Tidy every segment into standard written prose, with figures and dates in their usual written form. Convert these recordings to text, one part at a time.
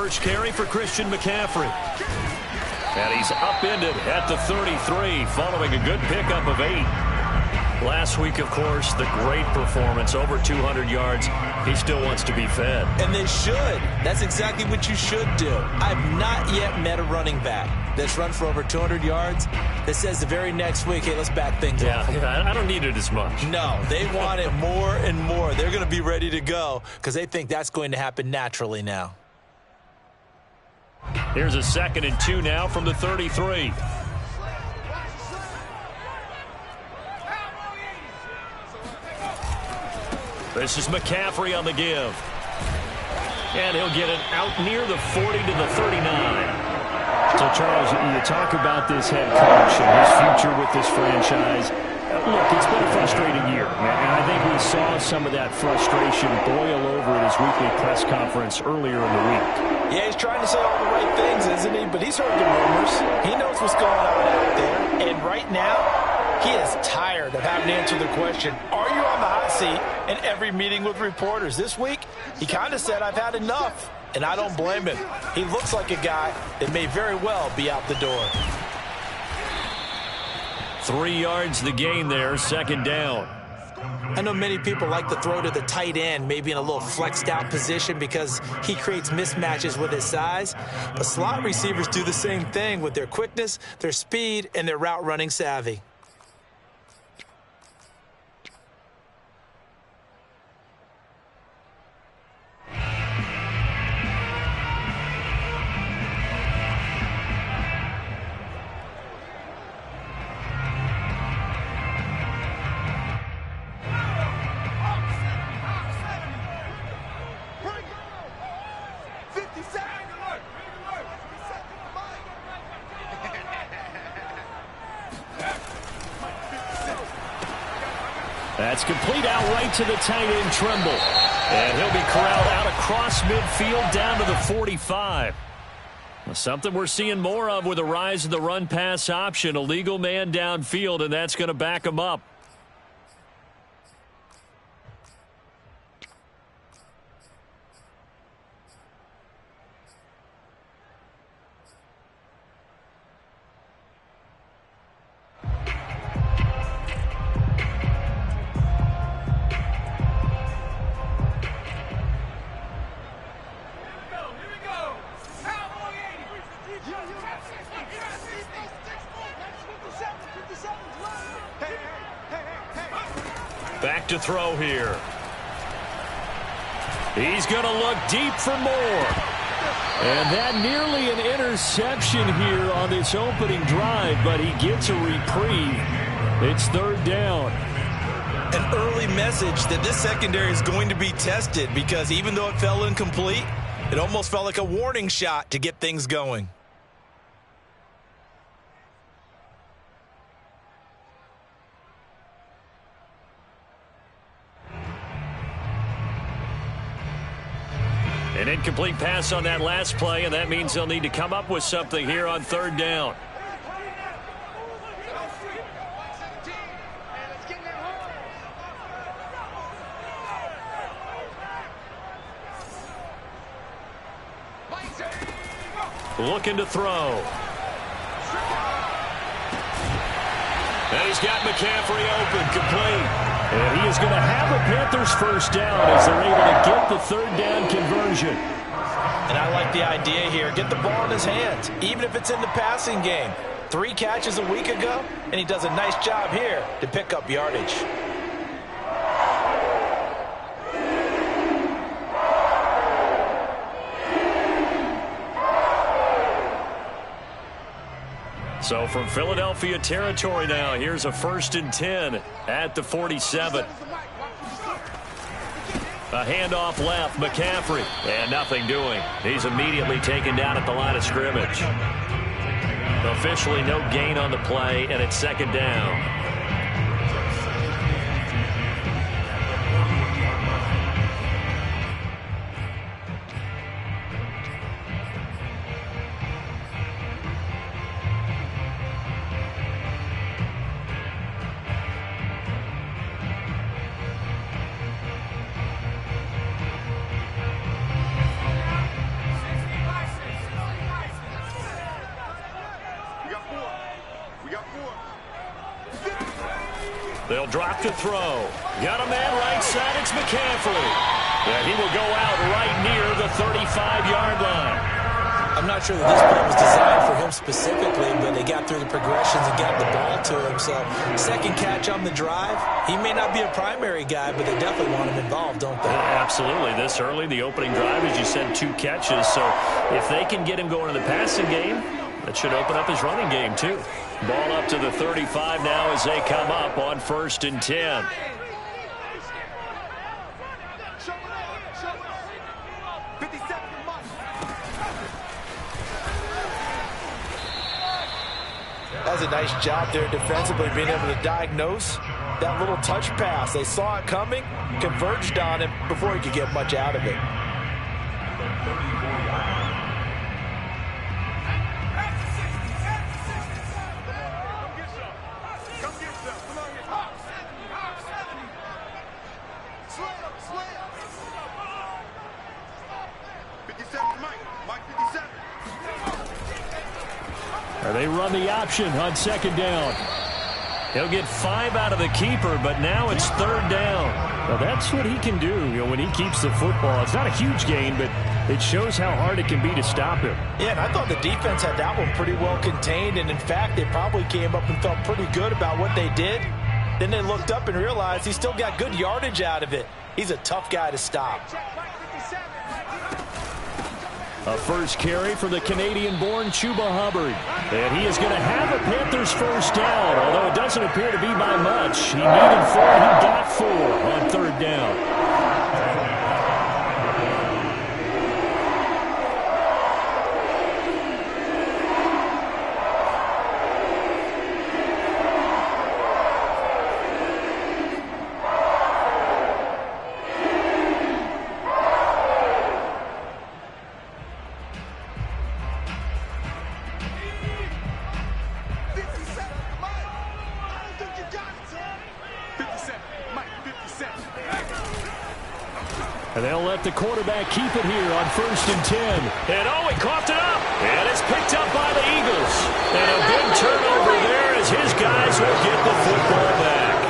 first carry for Christian McCaffrey. And he's upended at the 33 following a good pickup of 8. Last week, of course, the great performance, over 200 yards. He still wants to be fed. And they should. That's exactly what you should do. I've not yet met a running back that's run for over 200 yards that says the very next week, hey, let's back things up. Yeah, I don't need it as much. No, they want it more and more. They're going to be ready to go because they think that's going to happen naturally now. Here's a 2nd and 2 now from the 33. This is McCaffrey on the give. And he'll get it out near the 40 to the 39. So, Charles, you talk about this head coach and his future with this franchise. Look, it's been a frustrating year, and I think we saw some of that frustration boil over at his weekly press conference earlier in the week. Yeah, he's trying to say all the right things, isn't he? But he's heard the rumors. He knows what's going on out there. And right now, he is tired of having to answer the question, are you on the hot seat, in every meeting with reporters. This week, he kind of said, I've had enough. And I don't blame him. He looks like a guy that may very well be out the door. 3 yards the gain there, 2nd down. I know many people like to throw to the tight end, maybe in a little flexed out position because he creates mismatches with his size. But slot receivers do the same thing with their quickness, their speed, and their route running savvy. That's complete out right to the tight end, Trimble. And he'll be corralled out across midfield down to the 45. Something we're seeing more of with the rise of the run-pass option. A legal man downfield, and that's going to back him up. Back to throw here. He's going to look deep for more. And that nearly an interception here on this opening drive, but he gets a reprieve. It's 3rd down. An early message that this secondary is going to be tested because even though it fell incomplete, it almost felt like a warning shot to get things going. An incomplete pass on that last play, and that means they'll need to come up with something here on 3rd down. Looking to throw. And he's got McCaffrey open, complete. And he is going to have a Panthers first down as they're able to get the 3rd down conversion. And I like the idea here. Get the ball in his hands, even if it's in the passing game. 3 catches a week ago, and he does a nice job here to pick up yardage. So from Philadelphia territory now, here's a 1st and 10 at the 47. A handoff left, McCaffrey, and nothing doing. He's immediately taken down at the line of scrimmage. Officially no gain on the play, and it's 2nd down. They'll drop to throw. Got a man right side. It's McCaffrey. And he will go out right near the 35-yard line. I'm not sure that this play was designed for him specifically, but they got through the progressions and got the ball to him. So second catch on the drive. He may not be a primary guy, but they definitely want him involved, don't they? Absolutely. This early, the opening drive, as you said, 2 catches. So if they can get him going in the passing game, that should open up his running game too. Ball up to the 35 now as they come up on 1st and 10. That's a nice job there defensively, being able to diagnose that little touch pass. They saw it coming, converged on him before he could get much out of it. They run the option on 2nd down. He'll get 5 out of the keeper, but now it's 3rd down. Well, that's what he can do, when he keeps the football. It's not a huge gain, but it shows how hard it can be to stop him. Yeah, and I thought the defense had that one pretty well contained, and in fact, they probably came up and felt pretty good about what they did. Then they looked up and realized he still got good yardage out of it. He's a tough guy to stop. A first carry for the Canadian-born Chuba Hubbard. And he is going to have a Panthers first down, although it doesn't appear to be by much. He needed 4, he got 4 on 3rd down. And they'll let the quarterback keep it here on 1st and 10. And he coughed it up. And it's picked up by the Eagles. And a big turnover there as his guys will get the football back.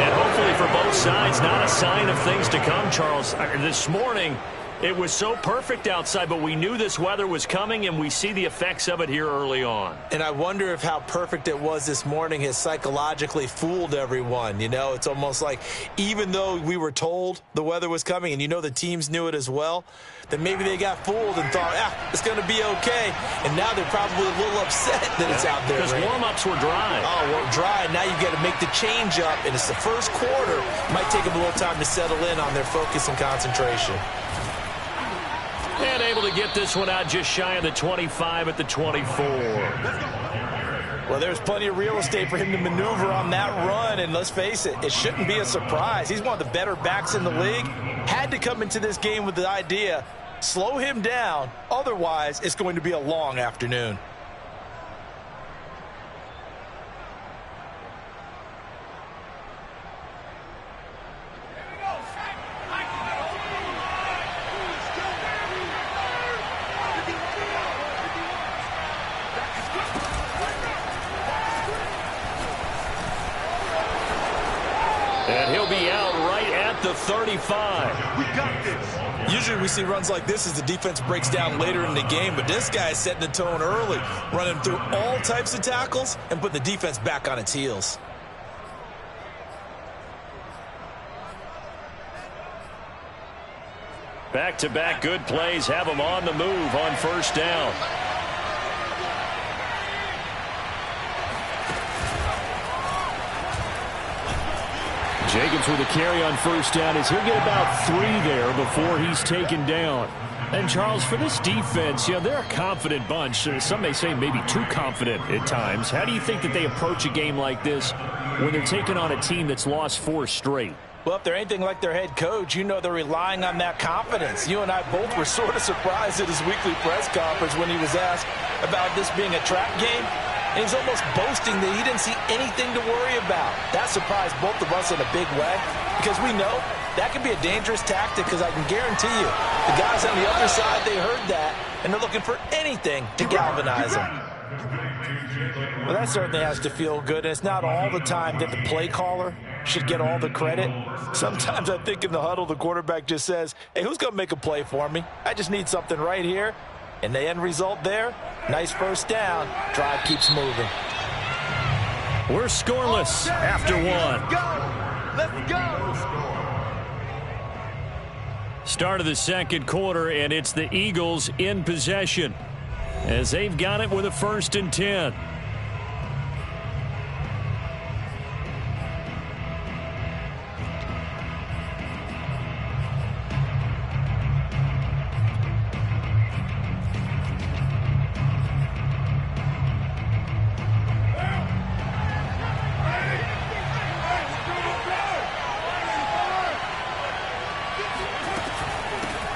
And hopefully for both sides, not a sign of things to come, Charles. This morning, it was so perfect outside, but we knew this weather was coming, and we see the effects of it here early on. And I wonder if how perfect it was this morning has psychologically fooled everyone. It's almost like even though we were told the weather was coming, and the teams knew it as well, then maybe they got fooled and thought, it's going to be okay. And now they're probably a little upset that it's out there. Because warm-ups were dry. Oh, well, dry. Now you've got to make the change up, and it's the first quarter. Might take them a little time to settle in on their focus and concentration. And able to get this one out just shy of the 25 at the 24. Well, there's plenty of real estate for him to maneuver on that run, and let's face it, it shouldn't be a surprise. He's one of the better backs in the league. Had to come into this game with the idea, slow him down, otherwise it's going to be a long afternoon. And he'll be out right at the 35. We got this. Usually we see runs like this as the defense breaks down later in the game, but this guy is setting the tone early, running through all types of tackles and putting the defense back on its heels. Back-to-back good plays have him on the move on 1st down. Jacobs with a carry on 1st down as he'll get about 3 there before he's taken down. And, Charles, for this defense, they're a confident bunch. Some may say maybe too confident at times. How do you think that they approach a game like this when they're taking on a team that's lost 4 straight? Well, if they're anything like their head coach, they're relying on that confidence. You and I both were sort of surprised at his weekly press conference when he was asked about this being a trap game. And he's almost boasting that he didn't see anything to worry about. That surprised both of us in a big way because we know that can be a dangerous tactic because I can guarantee you the guys on the other side, they heard that, and they're looking for anything to galvanize them. Well, that certainly has to feel good. And it's not all the time that the play caller should get all the credit. Sometimes I think in the huddle, the quarterback just says, hey, who's going to make a play for me? I just need something right here. And the end result there, nice first down. Drive keeps moving. We're scoreless after one. Let's go. Start of the second quarter, and it's the Eagles in possession as they've got it with a 1st and 10.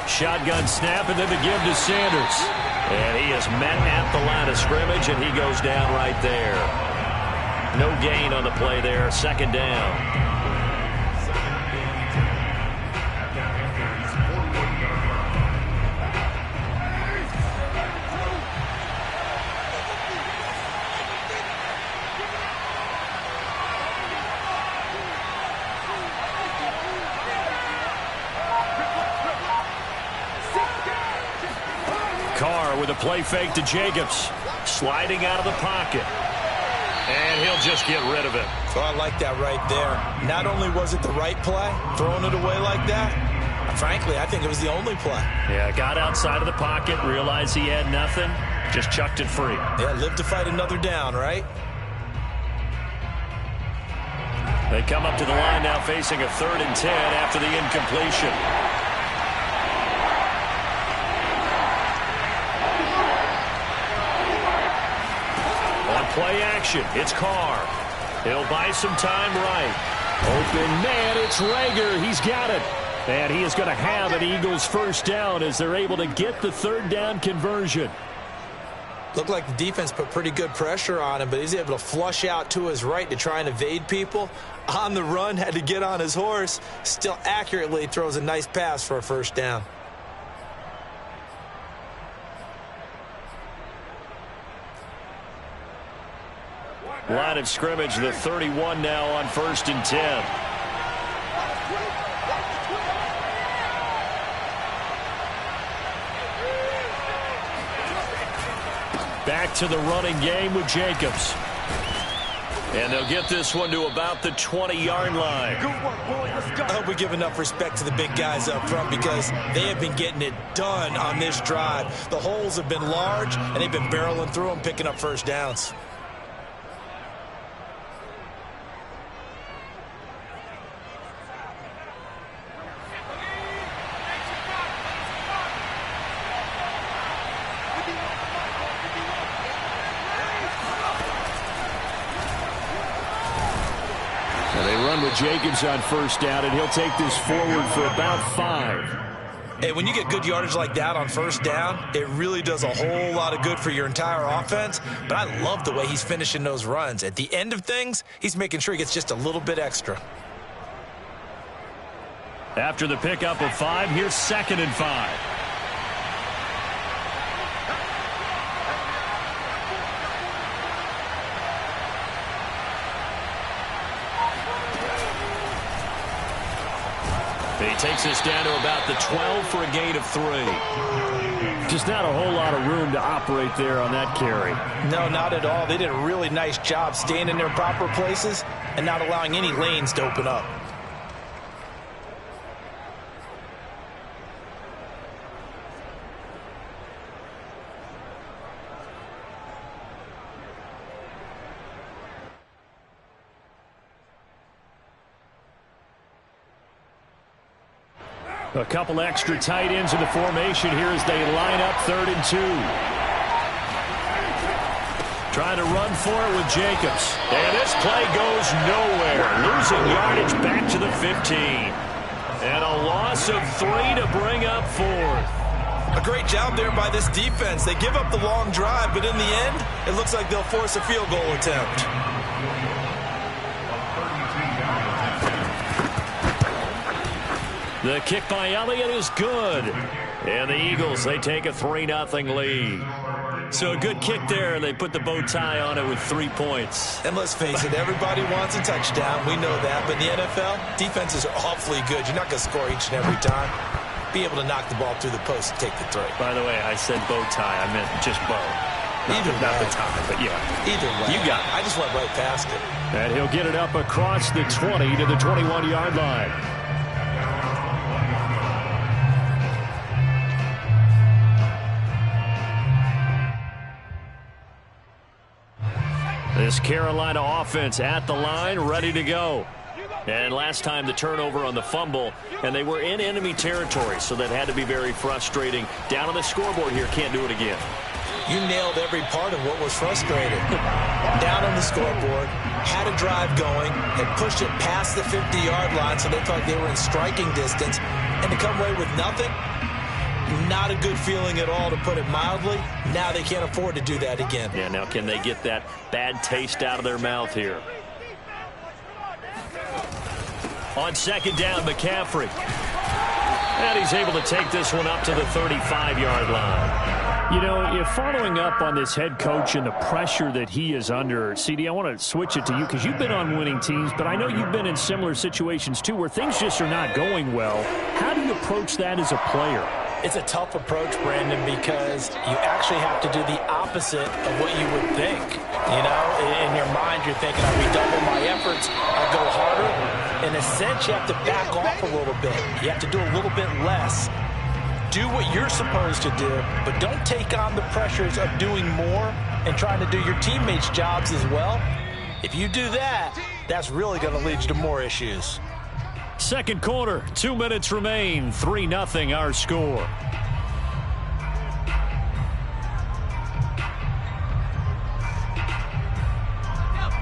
Shotgun snap, and then the give to Sanders. And he is met at the line of scrimmage, and he goes down right there. No gain on the play there. 2nd down. Carr with a play fake to Jacobs. Sliding out of the pocket. And he'll just get rid of it. So I like that right there. Not only was it the right play, throwing it away like that, frankly, I think it was the only play. Yeah, got outside of the pocket, realized he had nothing, just chucked it free. Yeah, live to fight another down, right? They come up to the line now facing a 3rd and 10 after the incompletion. Play action. It's Carr. He'll buy some time right. Open man. It's Rager. He's got it. And he is going to have an Eagles 1st down as they're able to get the 3rd down conversion. Looked like the defense put pretty good pressure on him, but he's able to flush out to his right to try and evade people. On the run, had to get on his horse. Still accurately throws a nice pass for a 1st down. Line of scrimmage, the 31 now on 1st and 10. Back to the running game with Jacobs. And they'll get this one to about the 20-yard line. I hope we give enough respect to the big guys up front because they have been getting it done on this drive. The holes have been large, and they've been barreling through them, picking up 1st downs. With Jacobs on 1st down, and he'll take this forward for about 5. Hey, when you get good yardage like that on 1st down, it really does a whole lot of good for your entire offense. But I love the way he's finishing those runs. At the end of things, he's making sure he gets just a little bit extra. After the pickup of 5, here's 2nd and 5. He takes this down to about the 12 for a gain of 3. Just not a whole lot of room to operate there on that carry. No, not at all. They did a really nice job staying in their proper places and not allowing any lanes to open up. A couple extra tight ends in the formation here as they line up 3rd and 2. Trying to run for it with Jacobs. And this play goes nowhere. Losing yardage back to the 15. And a loss of 3 to bring up 4th. A great job there by this defense. They give up the long drive, but in the end, it looks like they'll force a field goal attempt. The kick by Elliott is good. And the Eagles, they take a 3-0 lead. So a good kick there. They put the bow tie on it with 3 points. And let's face it, everybody wants a touchdown. We know that. But in the NFL, defenses are awfully good. You're not going to score each and every time. Be able to knock the ball through the post and take the throw. By the way, I said bow tie. I meant just bow. Not the tie, but yeah. Either way. You got it. I just went right past it. And he'll get it up across the 20 to the 21-yard line. This Carolina offense at the line, ready to go. And last time the turnover on the fumble, and they were in enemy territory, so that had to be very frustrating. Down on the scoreboard here, can't do it again. You nailed every part of what was frustrating. Down on the scoreboard, had a drive going, had pushed it past the 50-yard line, so they thought they were in striking distance, and to come away with nothing, not a good feeling at all, to put it mildly. Now they can't afford to do that again. Yeah, now can they get that bad taste out of their mouth here? On second down, McCaffrey. And he's able to take this one up to the 35-yard line. You know, if following up on this head coach and the pressure that he is under, CD, I want to switch it to you because you've been on winning teams, but I know you've been in similar situations too where things just are not going well. How do you approach that as a player? It's a tough approach, Brandon, because you actually have to do the opposite of what you would think. You know, in your mind, you're thinking, I redouble my efforts, I go harder. In a sense, you have to back off a little bit. You have to do a little bit less. Do what you're supposed to do, but don't take on the pressures of doing more and trying to do your teammates' jobs as well. If you do that, that's really going to lead you to more issues. Second quarter, 2 minutes remain, 3-0 our score.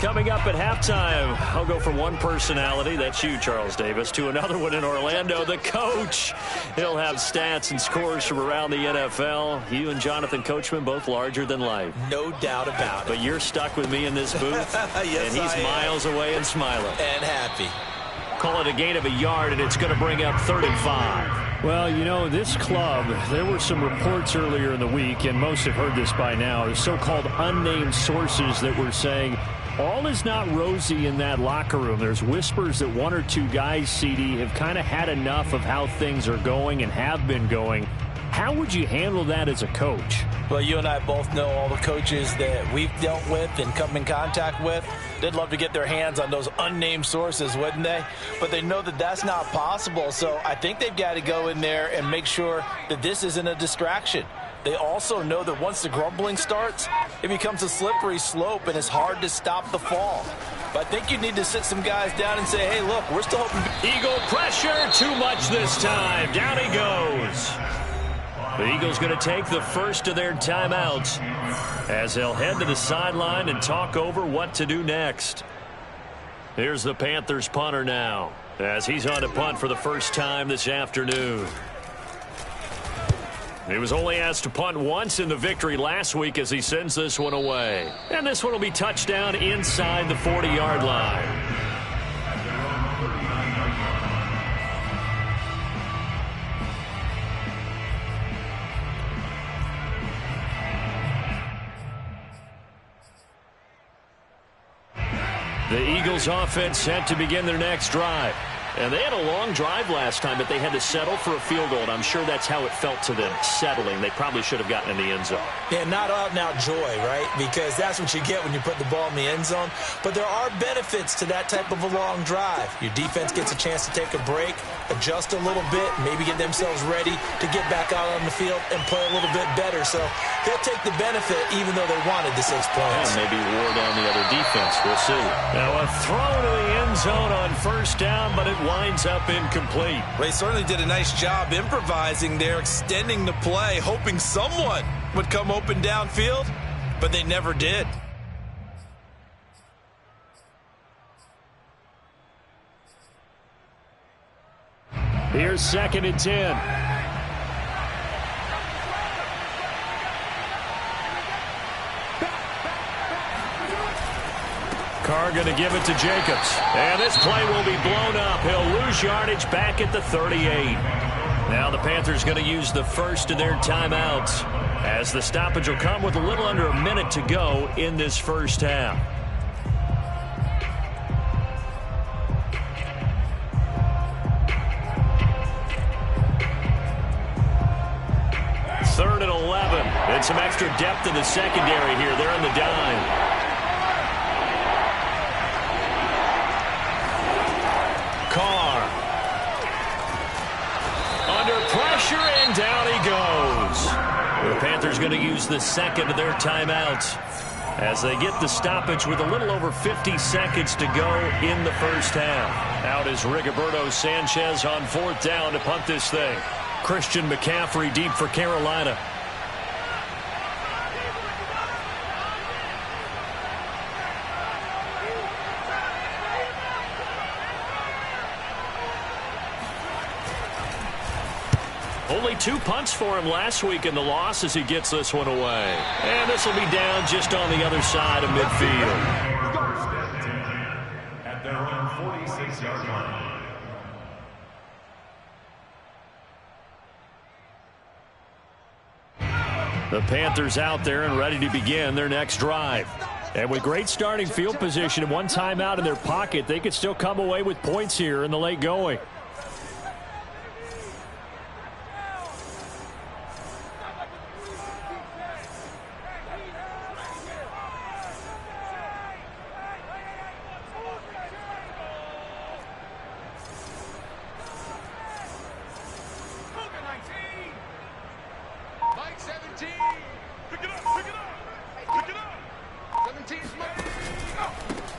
Coming up at halftime, I'll go from one personality, that's you, Charles Davis, to another one in Orlando, the coach. He'll have stats and scores from around the NFL. You and Jonathan Coachman, both larger than life. No doubt about it. But you're stuck with me in this booth, yes, and he's miles away and smiling. And happy. Call it a gain of a yard, and it's going to bring up 3rd and 5. Well, you know, this club, there were some reports earlier in the week, and most have heard this by now, the so-called unnamed sources that were saying all is not rosy in that locker room. There's whispers that 1 or 2 guys, CD, have kind of had enough of how things are going and have been going. How would you handle that as a coach? Well, you and I both know all the coaches that we've dealt with and come in contact with. They'd love to get their hands on those unnamed sources, wouldn't they? But they know that that's not possible. So I think they've got to go in there and make sure that this isn't a distraction. They also know that once the grumbling starts, it becomes a slippery slope and it's hard to stop the fall. But I think you need to sit some guys down and say, hey, look, we're still hoping. Eagle pressure, too much this time. Down he goes. The Eagles going to take the first of their timeouts as they'll head to the sideline and talk over what to do next. Here's the Panthers punter now as he's on to punt for the first time this afternoon. He was only asked to punt once in the victory last week as he sends this one away. And this one will be touchdown inside the 40-yard line. The Eagles offense set to begin their next drive. And they had a long drive last time, but they had to settle for a field goal, and I'm sure that's how it felt to them, settling. They probably should have gotten in the end zone. Yeah, not out-and-out joy, right? Because that's what you get when you put the ball in the end zone. But there are benefits to that type of a long drive. Your defense gets a chance to take a break, adjust a little bit, maybe get themselves ready to get back out on the field and play a little bit better. So they'll take the benefit even though they wanted the 6 points. And maybe wore down the other defense. We'll see. Now a throw to the end zone on first down, but it winds up incomplete. They certainly did a nice job improvising there, extending the play, hoping someone would come open downfield, but they never did. Here's 2nd and 10. Carr going to give it to Jacobs. And this play will be blown up. He'll lose yardage back at the 38. Now the Panthers going to use the first of their timeouts, as the stoppage will come with a little under a minute to go in this first half. Third and 11. And some extra depth in the secondary here. They're in the dime. Carr. Under pressure, and down he goes. The Panthers going to use the second of their timeouts as they get the stoppage with a little over 50 seconds to go in the first half. Out is Rigoberto Sanchez on fourth down to punt this thing. Christian McCaffrey deep for Carolina. Only 2 punts for him last week in the loss as he gets this one away. And this will be down just on the other side of midfield. At their own 46-yard line. The Panthers out there and ready to begin their next drive. And with great starting field position and one timeout in their pocket, they could still come away with points here in the late going.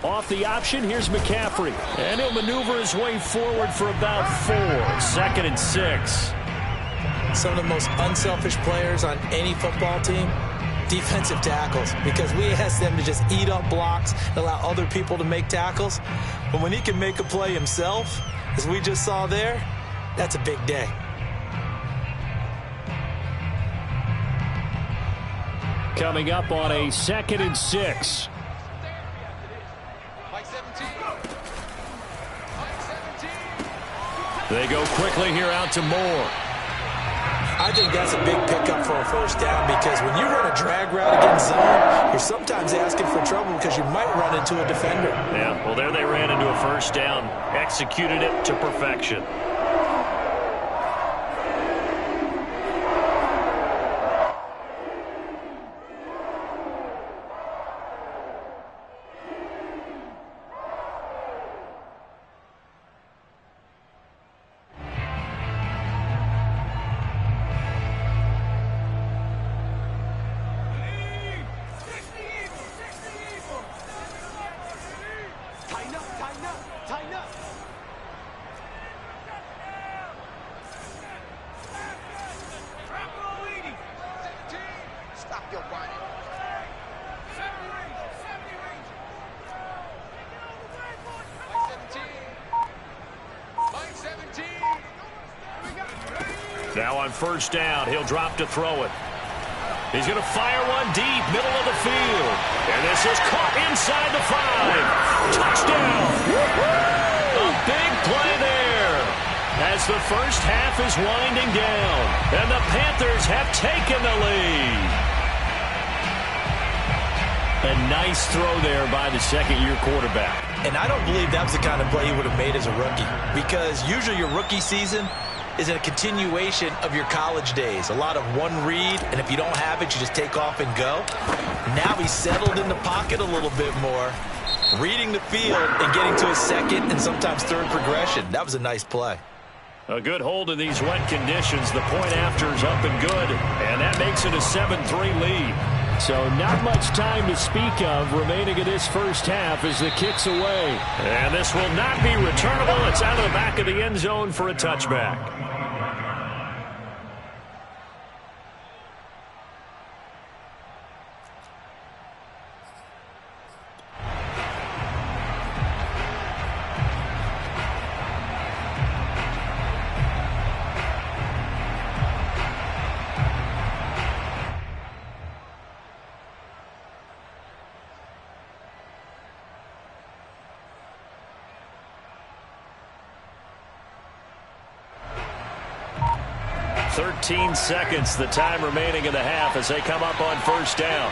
Off the option, here's McCaffrey. And he'll maneuver his way forward for about 4. 2nd and 6. Some of the most unselfish players on any football team, defensive tackles, because we ask them to just eat up blocks and allow other people to make tackles. But when he can make a play himself, as we just saw there, that's a big day. Coming up on a 2nd and 6. They go quickly here out to Moore. I think that's a big pickup for a first down, because when you run a drag route against zone, you're sometimes asking for trouble because you might run into a defender. Yeah, well, there they ran into a first down. Executed it to perfection. Now on first down, he'll drop to throw it. He's going to fire one deep, middle of the field. And this is caught inside the 5. Touchdown! A big play there as the first half is winding down. And the Panthers have taken the lead. A nice throw there by the second-year quarterback. And I don't believe that was the kind of play he would have made as a rookie, because usually your rookie season is a continuation of your college days. A lot of one read, and if you don't have it, you just take off and go. Now he's settled in the pocket a little bit more, reading the field and getting to his second and sometimes third progression. That was a nice play. A good hold in these wet conditions. The point after is up and good, and that makes it a 7-3 lead. So not much time to speak of remaining in this first half as the kick's away. And this will not be returnable. It's out of the back of the end zone for a touchback. 13 seconds, the time remaining in the half as they come up on first down.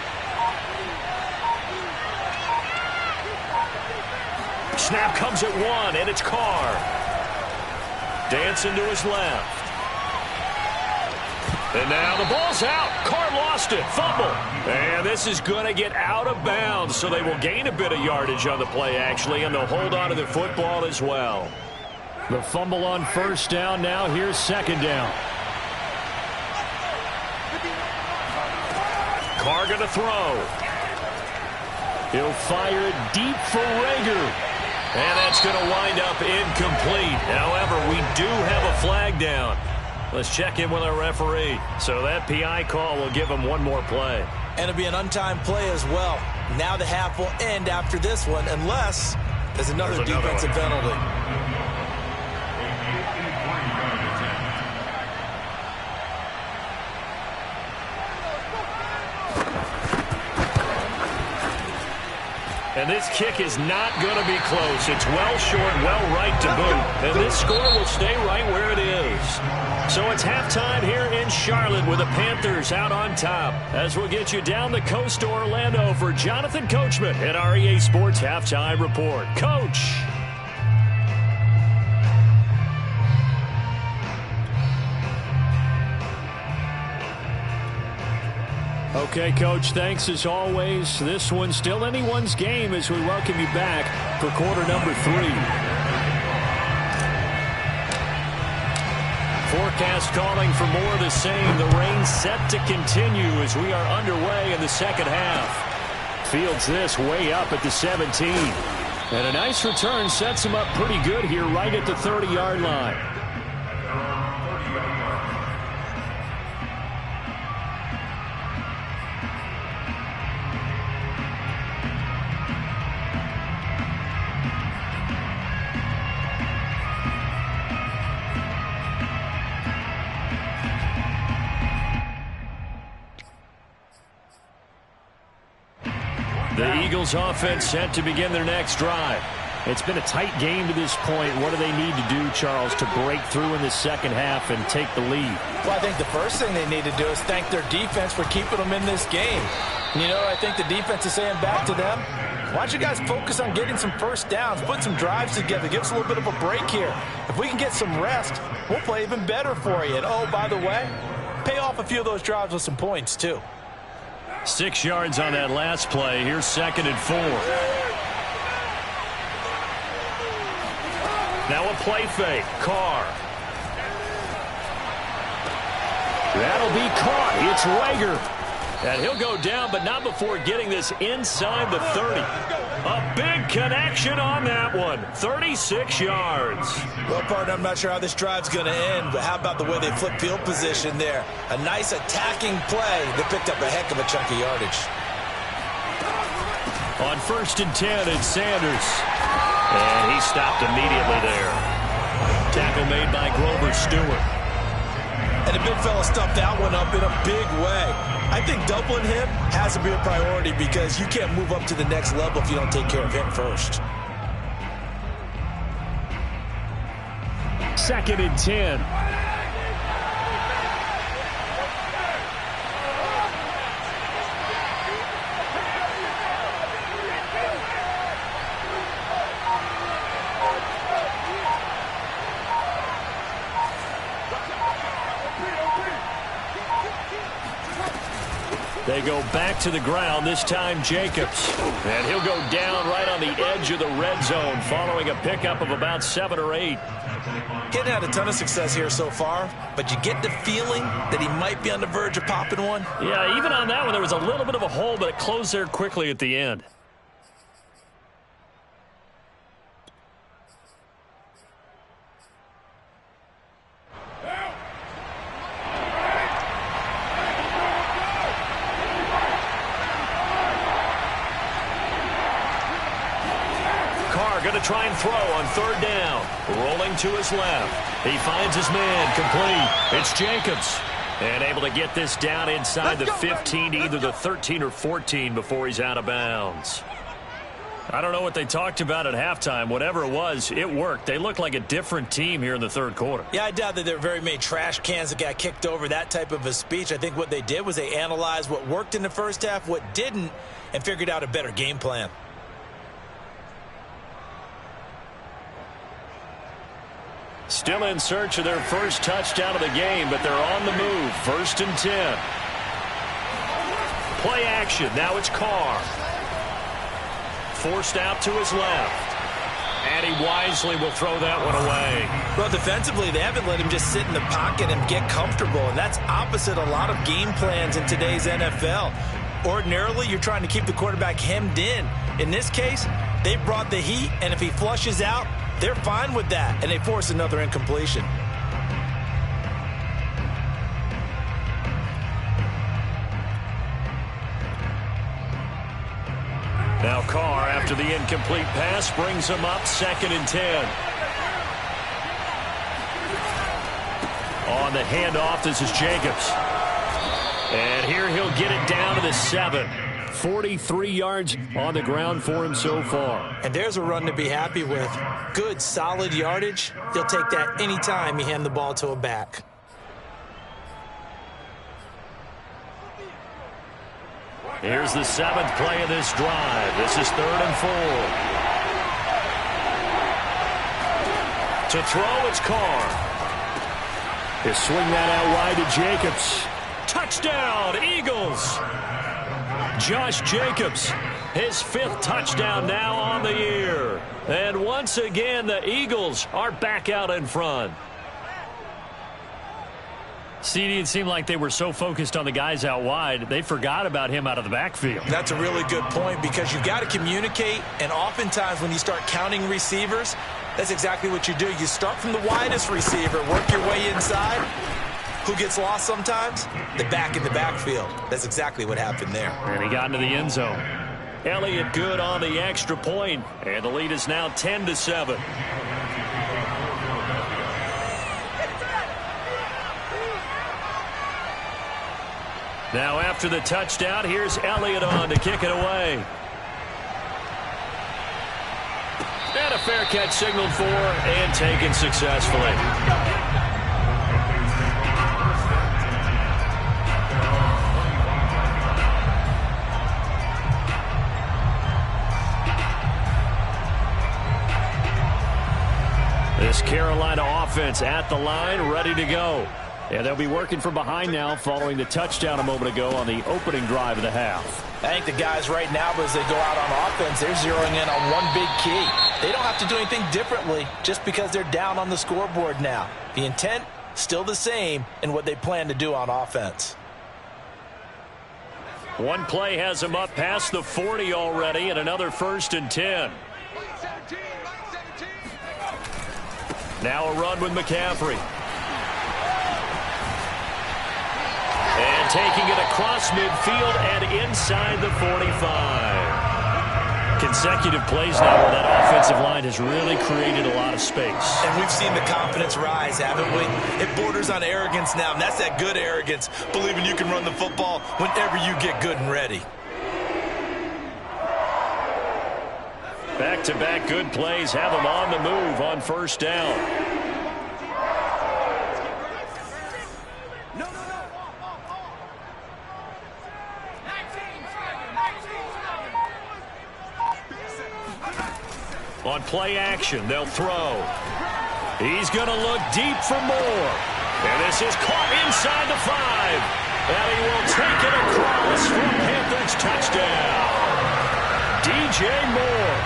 Snap comes at 1, and it's Carr. Dancing to his left. And now the ball's out. Carr lost it. Fumble. And this is going to get out of bounds, so they will gain a bit of yardage on the play, actually, and they'll hold on to the football as well. The fumble on first down. Now here's second down. Carr going to throw. He'll fire it deep for Rager. And that's going to wind up incomplete. However, we do have a flag down. Let's check in with our referee. So that PI call will give him one more play. And it'll be an untimed play as well. Now the half will end after this one unless there's another defensive penalty. And this kick is not going to be close. It's well short, well right to boot. And this score will stay right where it is. So it's halftime here in Charlotte with the Panthers out on top. As we'll get you down the coast to Orlando for Jonathan Coachman at our EA Sports Halftime Report. Coach. Okay, Coach, thanks as always. This one's still anyone's game as we welcome you back for quarter number 3. Forecast calling for more of the same. The rain set to continue as we are underway in the second half. Fields this way up at the 17. And a nice return sets him up pretty good here right at the 30-yard line. The Eagles offense set to begin their next drive. It's been a tight game to this point. What do they need to do, Charles, to break through in the second half and take the lead? Well, I think the first thing they need to do is thank their defense for keeping them in this game. You know, I think the defense is saying back to them, why don't you guys focus on getting some first downs, put some drives together, give us a little bit of a break here. If we can get some rest, we'll play even better for you. And, oh, by the way, pay off a few of those drives with some points, too. 6 yards on that last play. Here's 2nd and 4. Now a play fake. Carr. That'll be caught. It's Rager. And he'll go down, but not before getting this inside the 30. A big connection on that one. 36 yards. Well, partner, I'm not sure how this drive's going to end, but how about the way they flip field position there? A nice attacking play. They picked up a heck of a chunk of yardage. On 1st and 10, it's Sanders. And he stopped immediately there. Tackle made by Grover Stewart. And the big fella stuffed that one up in a big way. I think doubling him has to be a priority because you can't move up to the next level if you don't take care of him first. 2nd and 10. They go back to the ground, this time Jacobs. And he'll go down right on the edge of the red zone following a pickup of about 7 or 8. He hadn't had a ton of success here so far, but you get the feeling that he might be on the verge of popping one. Yeah, even on that one, there was a little bit of a hole, but it closed there quickly at the end. Going to try and throw on 3rd down. Rolling to his left. He finds his man complete. It's Jacobs. And able to get this down inside the 15 to either the 13 or 14 before he's out of bounds. I don't know what they talked about at halftime. Whatever it was, it worked. They looked like a different team here in the third quarter. Yeah, I doubt that there were very many trash cans that got kicked over, that type of a speech. I think what they did was they analyzed what worked in the first half, what didn't, and figured out a better game plan. Still in search of their first touchdown of the game, but they're on the move. 1st and 10. Play action. Now it's Carr. Forced out to his left. And he wisely will throw that one away. Well, defensively, they haven't let him just sit in the pocket and get comfortable, and that's opposite a lot of game plans in today's NFL. Ordinarily, you're trying to keep the quarterback hemmed in. In this case, they brought the heat, and if he flushes out, they're fine with that, and they force another incompletion. Now Carr, after the incomplete pass, brings him up 2nd and 10. On the handoff, this is Jacobs. And here he'll get it down to the 7. 43 yards on the ground for him so far. And there's a run to be happy with. Good, solid yardage. He'll take that anytime you hand the ball to a back. Here's the 7th play of this drive. This is 3rd and 4. To throw, it's Carr. He'll swing that out wide to Jacobs. Touchdown, Eagles! Josh Jacobs, his 5th touchdown now on the year. And once again, the Eagles are back out in front. CD, it seemed like they were so focused on the guys out wide, they forgot about him out of the backfield. That's a really good point because you've got to communicate, and oftentimes when you start counting receivers, that's exactly what you do. You start from the widest receiver, work your way inside. Who gets lost sometimes? The back in the backfield. That's exactly what happened there. And he got into the end zone. Elliott good on the extra point, and the lead is now 10-7. Now after the touchdown, here's Elliott on to kick it away. And a fair catch signaled for and taken successfully. This Carolina offense at the line, ready to go. And they'll be working from behind now following the touchdown a moment ago on the opening drive of the half. I think the guys right now, as they go out on offense, they're zeroing in on one big key. They don't have to do anything differently just because they're down on the scoreboard now. The intent, still the same in what they plan to do on offense. One play has them up past the 40 already, and another 1st and 10. Now a run with McCaffrey. And taking it across midfield and inside the 45. Consecutive plays now where that offensive line has really created a lot of space. And we've seen the confidence rise, haven't we? It borders on arrogance now, and that's that good arrogance, believing you can run the football whenever you get good and ready. Back-to-back good plays have them on the move on 1st down. On play action, they'll throw. He's going to look deep for more. And this is caught inside the 5. And he will take it across for Panthers touchdown. DJ Moore,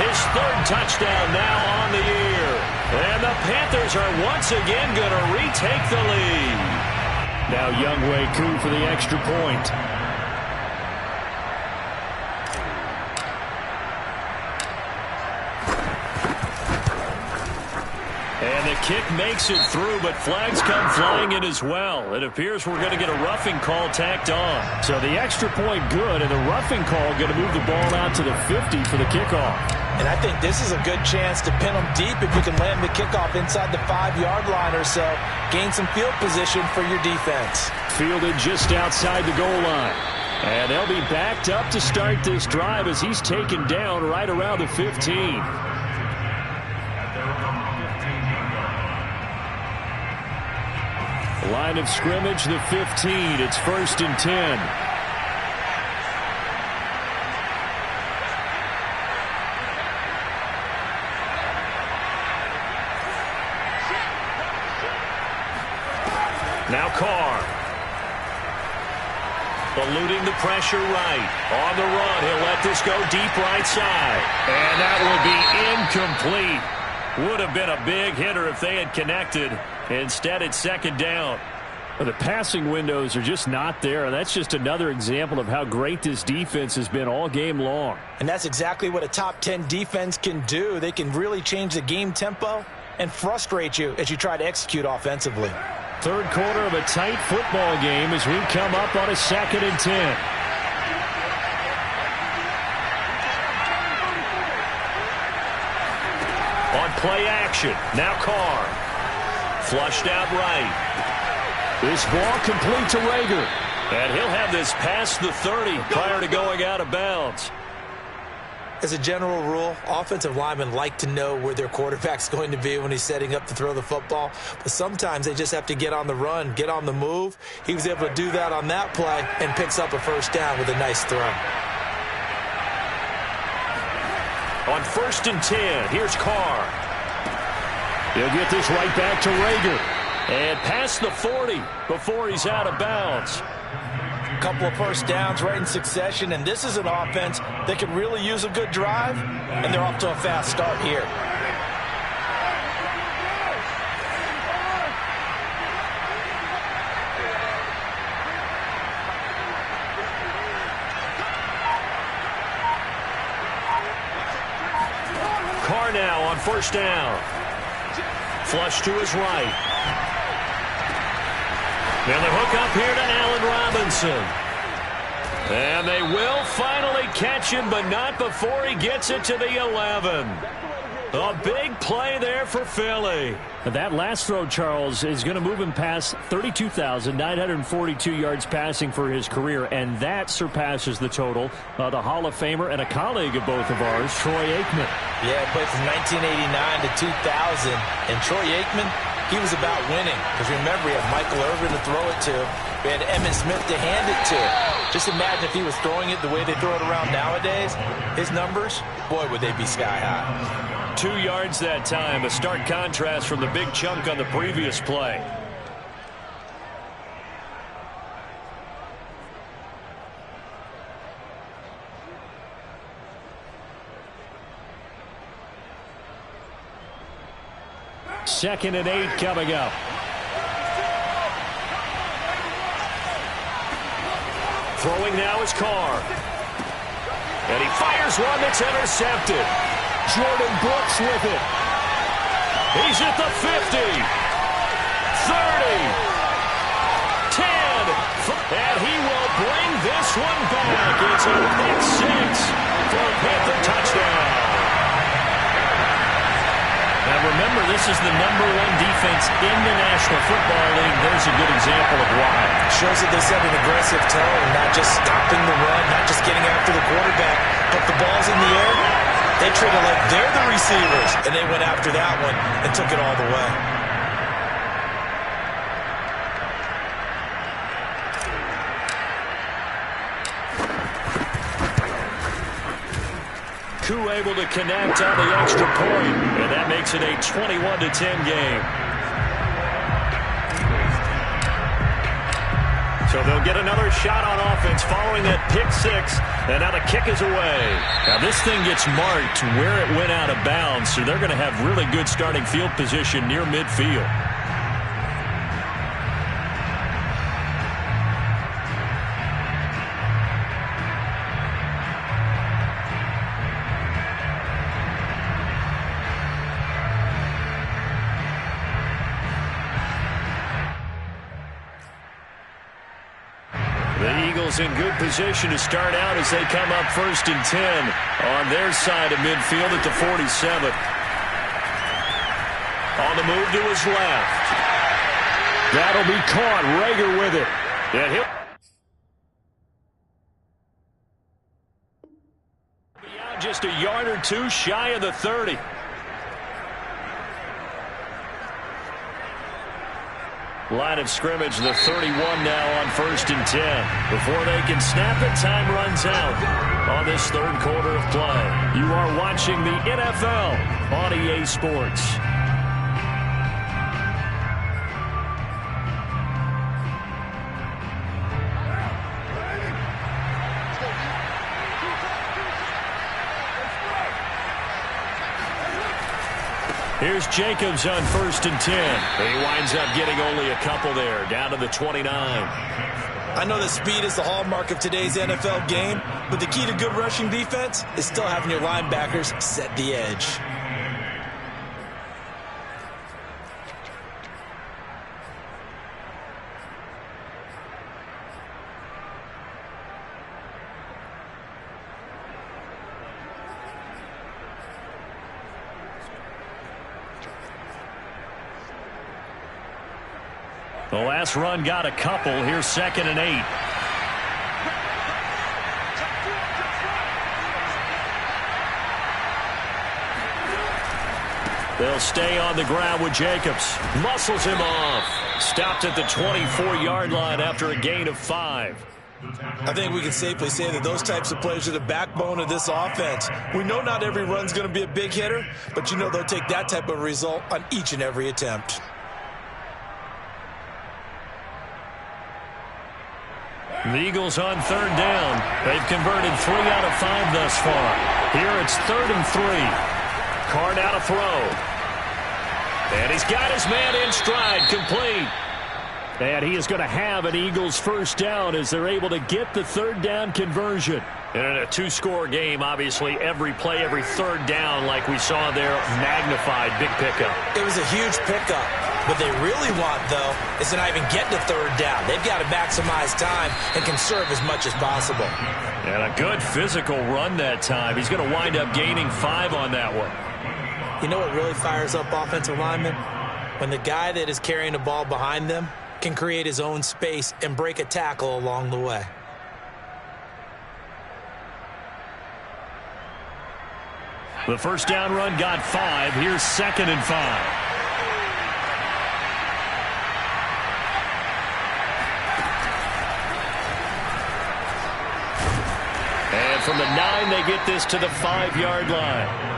his 3rd touchdown now on the year. And the Panthers are once again going to retake the lead. Now Younghoe Koo for the extra point. And the kick makes it through, but flags come flying in as well. It appears we're going to get a roughing call tacked on. So the extra point good, and the roughing call going to move the ball out to the 50 for the kickoff. And I think this is a good chance to pin them deep if you can land the kickoff inside the 5-yard line or so. Gain some field position for your defense. Fielded just outside the goal line. And they'll be backed up to start this drive as he's taken down right around the 15. Line of scrimmage, the 15. It's 1st and 10. Now Carr. Eluding the pressure right. On the run, he'll let this go deep right side. And that will be incomplete. Would have been a big hitter if they had connected. Instead, it's 2nd down. Well, the passing windows are just not there. That's just another example of how great this defense has been all game long. And that's exactly what a top 10 defense can do. They can really change the game tempo and frustrate you as you try to execute offensively. 3rd quarter of a tight football game as we come up on a 2nd and 10. On play action, now Carr. Flushed out right. This ball complete to Rager. And he'll have this past the 30 prior to going out of bounds. As a general rule, offensive linemen like to know where their quarterback's going to be when he's setting up to throw the football. But sometimes they just have to get on the run, get on the move. He was able to do that on that play and picks up a 1st down with a nice throw. On 1st and 10, here's Carr. He'll get this right back to Rager. And past the 40 before he's out of bounds. A couple of 1st downs right in succession, and this is an offense that can really use a good drive, and they're off to a fast start here. Carr now on 1st down. Flush to his right. Now the hook up here to Allen Robinson. And they will finally catch him, but not before he gets it to the 11. A big play there for Philly. That last throw, Charles, is going to move him past 32,942 yards passing for his career, and that surpasses the total of the Hall of Famer and a colleague of both of ours, Troy Aikman. Yeah, he played from 1989 to 2000, and Troy Aikman, he was about winning. Because remember, he had Michael Irvin to throw it to. We had Emmitt Smith to hand it to. Just imagine if he was throwing it the way they throw it around nowadays. His numbers, boy, would they be sky high. 2 yards that time, a stark contrast from the big chunk on the previous play. Second and 8 coming up. Throwing now is Carr. And he fires one that's intercepted. Jordan Brooks with it. He's at the 50. 30. 10. And he will bring this one back. It's a pick 6 for a Panther touchdown. Now remember, this is the #1 defense in the National Football League. There's a good example of why. Shows that they set an aggressive tone, not just stopping the run, not just getting after the quarterback, but the ball's in the air. They treat it like they're the receivers, and they went after that one and took it all the way. Koo able to connect on the extra point, and that makes it a 21-10 game. So they'll get another shot on offense following that pick 6, and now the kick is away. Now this thing gets marked where it went out of bounds, so they're going to have really good starting field position near midfield. In good position to start out as they come up 1st and 10 on their side of midfield at the 47. On the move to his left. That'll be caught. Rager with it. And he'll Just a yard or two shy of the 30. Line of scrimmage, the 31 now on 1st and 10. Before they can snap it, time runs out on this third quarter of play. You are watching the NFL on EA Sports. Here's Jacobs on 1st and 10. He winds up getting only a couple there, down to the 29. I know that speed is the hallmark of today's NFL game, but the key to good rushing defense is still having your linebackers set the edge. The last run got a couple. Here's 2nd and 8. They'll stay on the ground with Jacobs. Muscles him off. Stopped at the 24-yard line after a gain of 5. I think we can safely say that those types of plays are the backbone of this offense. We know not every run's going to be a big hitter, but you know they'll take that type of result on each and every attempt. The Eagles on 3rd down. They've converted 3 out of 5 thus far. Here it's 3rd and 3. Carr now to throw. And he's got his man in stride, complete. And he is going to have an Eagles first down as they're able to get the 3rd down conversion. And in a 2-score game, obviously every play, every 3rd down, like we saw there, magnified. Big pickup. It was a huge pickup. What they really want, though, is to not even get to 3rd down. They've got to maximize time and conserve as much as possible. And a good physical run that time. He's going to wind up gaining 5 on that one. You know what really fires up offensive linemen? When the guy that is carrying the ball behind them can create his own space and break a tackle along the way. The first down run got 5. Here's 2nd and 5. And from the 9, they get this to the 5-yard line.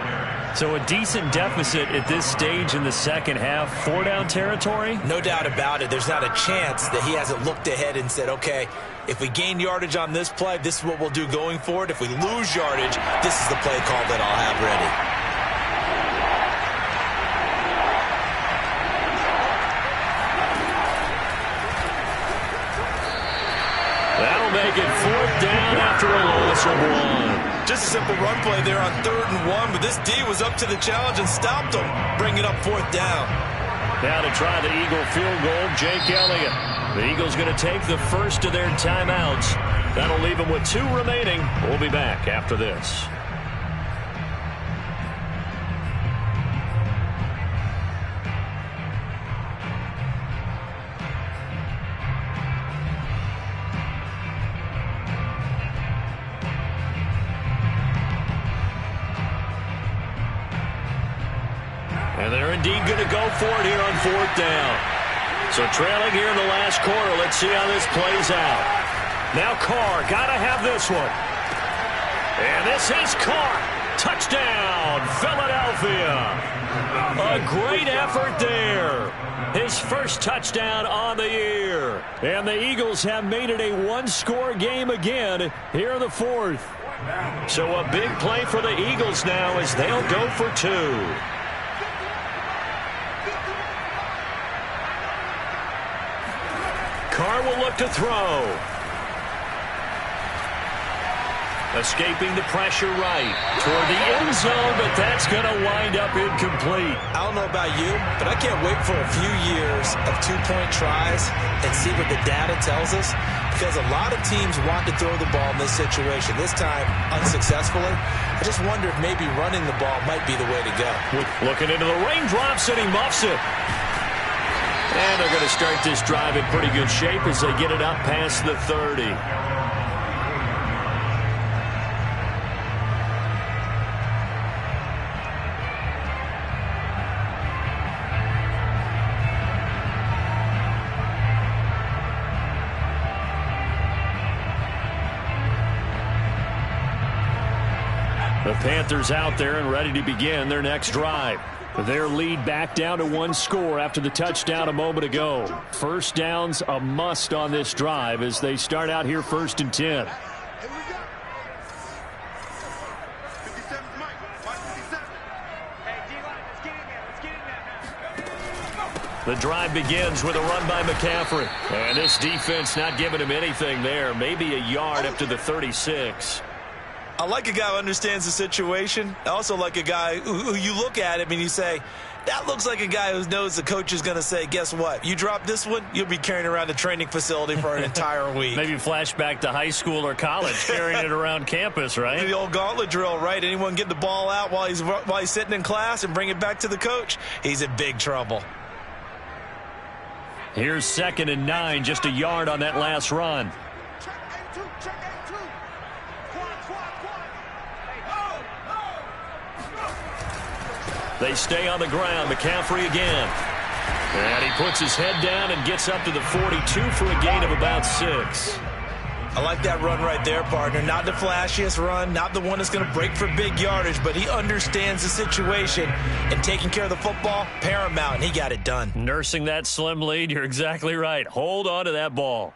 So a decent deficit at this stage in the second half. 4-down territory? No doubt about it. There's not a chance that he hasn't looked ahead and said, okay, if we gain yardage on this play, this is what we'll do going forward. If we lose yardage, this is the play call that I'll have ready. That'll make it 4th down after a loss of 1. Just a simple run play there on 3rd and 1, but this D was up to the challenge and stopped him, bringing up 4th down. Now to try the Eagle field goal, Jake Elliott. The Eagles going to take the first of their timeouts. That'll leave them with 2 remaining. We'll be back after this. And they're indeed going to go for it here on 4th down. So trailing here in the last quarter. Let's see how this plays out. Now Carr, got to have this one. And this is Carr. Touchdown, Philadelphia. A great effort there. His first touchdown on the year. And the Eagles have made it a 1-score game again here in the 4th. So a big play for the Eagles now as they'll go for 2. Carr will look to throw. Escaping the pressure right toward the end zone, but that's going to wind up incomplete. I don't know about you, but I can't wait for a few years of 2-point tries and see what the data tells us, because a lot of teams want to throw the ball in this situation. This time, unsuccessfully. I just wonder if maybe running the ball might be the way to go. Looking into the raindrops, and he muffs it. And they're going to start this drive in pretty good shape as they get it up past the 30. The Panthers out there and ready to begin their next drive. Their lead back down to one score after the touchdown a moment ago. First down's a must on this drive as they start out here 1st and 10. The drive begins with a run by McCaffrey. And this defense not giving him anything there. Maybe a yard up to the 36. I like a guy who understands the situation. I also like a guy who you look at him and you say, that looks like a guy who knows the coach is going to say, guess what? You drop this one, you'll be carrying around the training facility for an entire week. Maybe flashback to high school or college, carrying it around campus, right? The old gauntlet drill, right? Anyone get the ball out while he's sitting in class and bring it back to the coach? He's in big trouble. Here's 2nd and 9, just a yard on that last run. They stay on the ground. McCaffrey again. And he puts his head down and gets up to the 42 for a gain of about 6. I like that run right there, partner. Not the flashiest run, not the one that's going to break for big yardage, but he understands the situation, and taking care of the football, paramount, and he got it done. Nursing that slim lead, you're exactly right. Hold on to that ball.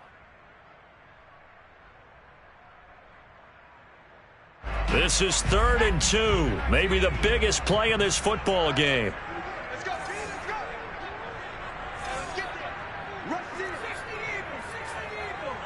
This is 3rd and 2. Maybe the biggest play in this football game. Let's go, team, let's go. Let's get there. Rush it. 60 evil, 60 evil.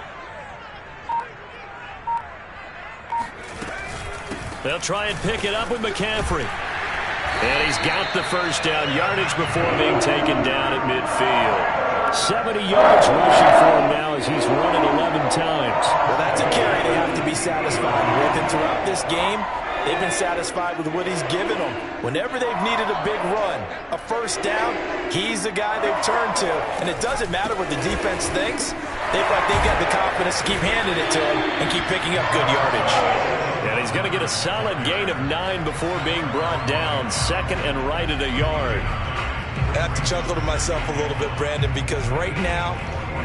They'll try and pick it up with McCaffrey. And he's got the first down, yardage before being taken down at midfield. 70 yards rushing for him now as he's run it 11 times. Well, that's a carry they have to be satisfied with. And throughout this game, they've been satisfied with what he's given them. Whenever they've needed a big run, a first down, he's the guy they've turned to. And it doesn't matter what the defense thinks. They've got the confidence to keep handing it to him and keep picking up good yardage. And he's going to get a solid gain of 9 before being brought down. 2nd and right at a yard. I have to chuckle to myself a little bit, Brandon, because right now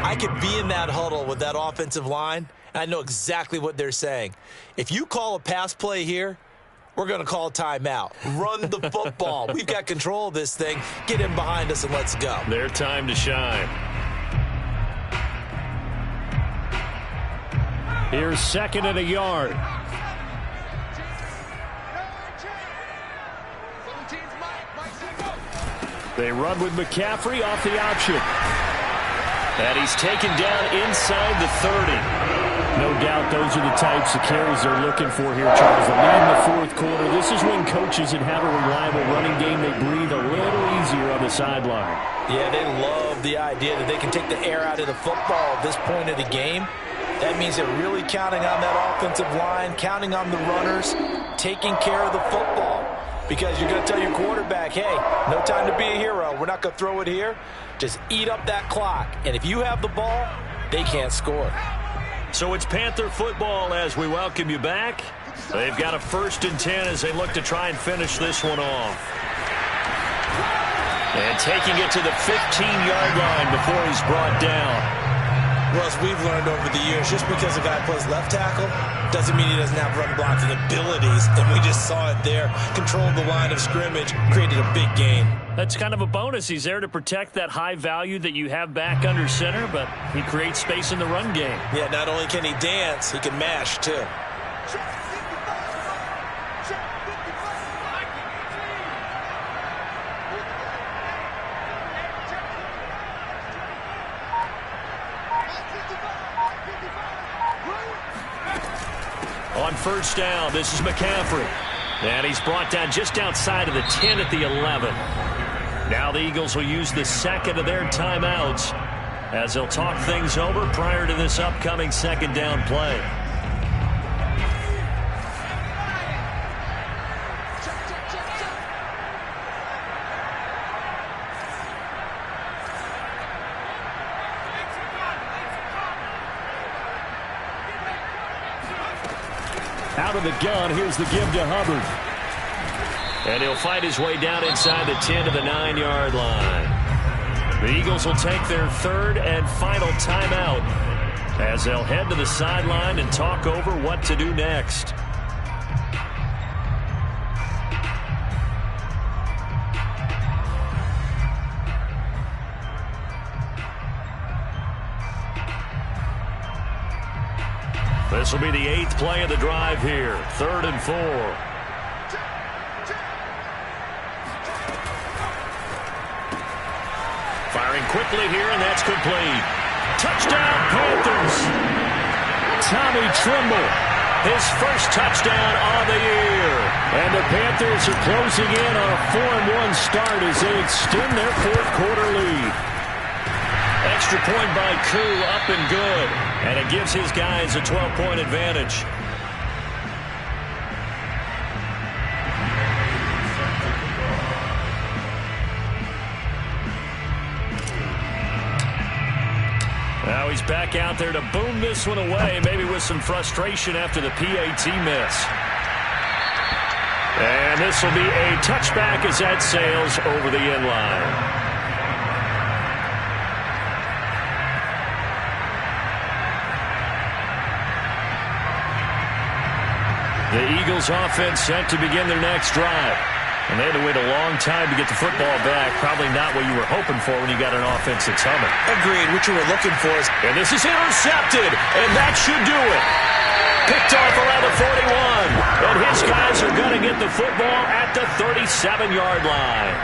I could be in that huddle with that offensive line, and I know exactly what they're saying. If you call a pass play here, we're going to call a timeout. Run the football. We've got control of this thing. Get in behind us and let's go. Their time to shine. Here's 2nd and a yard. They run with McCaffrey off the option. And he's taken down inside the 30. No doubt those are the types of carries they're looking for here, Charles. The lead in the 4th quarter. This is when coaches that have a reliable running game, they breathe a little easier on the sideline. Yeah, they love the idea that they can take the air out of the football at this point of the game. That means they're really counting on that offensive line, counting on the runners, taking care of the football. Because you're going to tell your quarterback, hey, no time to be a hero. We're not going to throw it here. Just eat up that clock. And if you have the ball, they can't score. So it's Panther football as we welcome you back. They've got a 1st and 10 as they look to try and finish this one off. And taking it to the 15-yard line before he's brought down. Well, as we've learned over the years, just because a guy plays left tackle doesn't mean he doesn't have run blocking abilities. And we just saw it there. Controlled the line of scrimmage, created a big gain. That's kind of a bonus. He's there to protect that high value that you have back under center, but he creates space in the run game. Yeah, not only can he dance, he can mash, too. On first down, this is McCaffrey. And he's brought down just outside of the 10 at the 11. Now the Eagles will use the 2nd of their timeouts as they'll talk things over prior to this upcoming 2nd down play. Out of the gun, here's the give to Hubbard. And he'll fight his way down inside the 10 to the 9-yard line. The Eagles will take their 3rd and final timeout as they'll head to the sideline and talk over what to do next. This will be the 8th play of the drive here. 3rd and 4. Firing quickly here, and that's complete. Touchdown, Panthers. Tommy Tremble, his first touchdown on the year. And the Panthers are closing in on a 4-1 start as they extend their 4th quarter lead. Extra point by Koo, up and good. And it gives his guys a 12-point advantage. Now he's back out there to boom this one away, maybe with some frustration after the PAT miss. And this will be a touchback as that sails over the end line. The Eagles offense set to begin their next drive. And they had to wait a long time to get the football back. Probably not what you were hoping for when you got an offense that's humming. Agreed. What you were looking for is... And this is intercepted. And that should do it. Picked off around the 41. And his guys are going to get the football at the 37-yard line.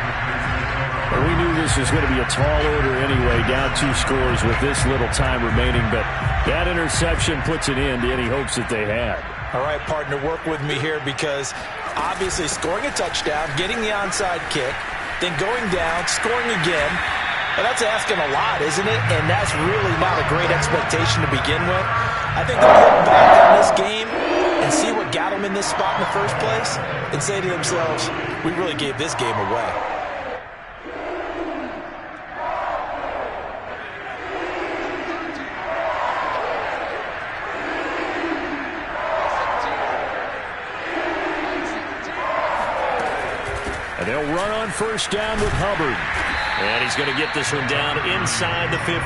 Well, we knew this was going to be a tall order anyway, down 2 scores with this little time remaining. But that interception puts an end to any hopes that they had. All right, partner, work with me here because obviously scoring a touchdown, getting the onside kick, then going down, scoring again. Well, that's asking a lot, isn't it? And that's really not a great expectation to begin with. I think they'll look back on this game and see what got them in this spot in the first place and say to themselves, we really gave this game away. They'll run on first down with Hubbard. And he's going to get this one down inside the 15.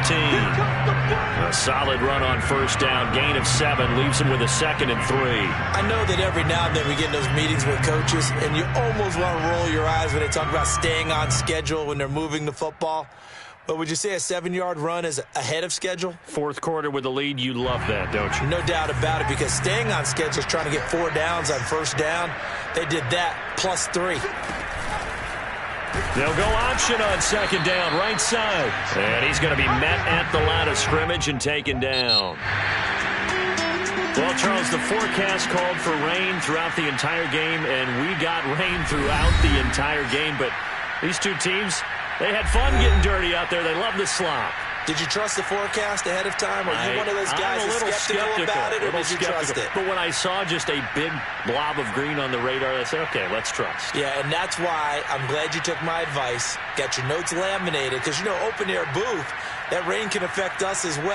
A solid run on first down. Gain of 7 leaves him with a 2nd and 3. I know that every now and then we get in those meetings with coaches, and you almost want to roll your eyes when they talk about staying on schedule when they're moving the football. But would you say a 7-yard run is ahead of schedule? 4th quarter with the lead, you love that, don't you? No doubt about it, because staying on schedule is trying to get 4 downs on first down. They did that, plus 3. They'll go option on 2nd down, right side. And he's going to be met at the line of scrimmage and taken down. Well, Charles, the forecast called for rain throughout the entire game, and we got rain throughout the entire game. But these two teams, they had fun getting dirty out there. They love the slop. Did you trust the forecast ahead of time? Are you one of those guys that's skeptical about it, or did you trust it? But when I saw just a big blob of green on the radar, I said, okay, let's trust. Yeah, and that's why I'm glad you took my advice. Got your notes laminated, because, you know, open-air booth, that rain can affect us as well.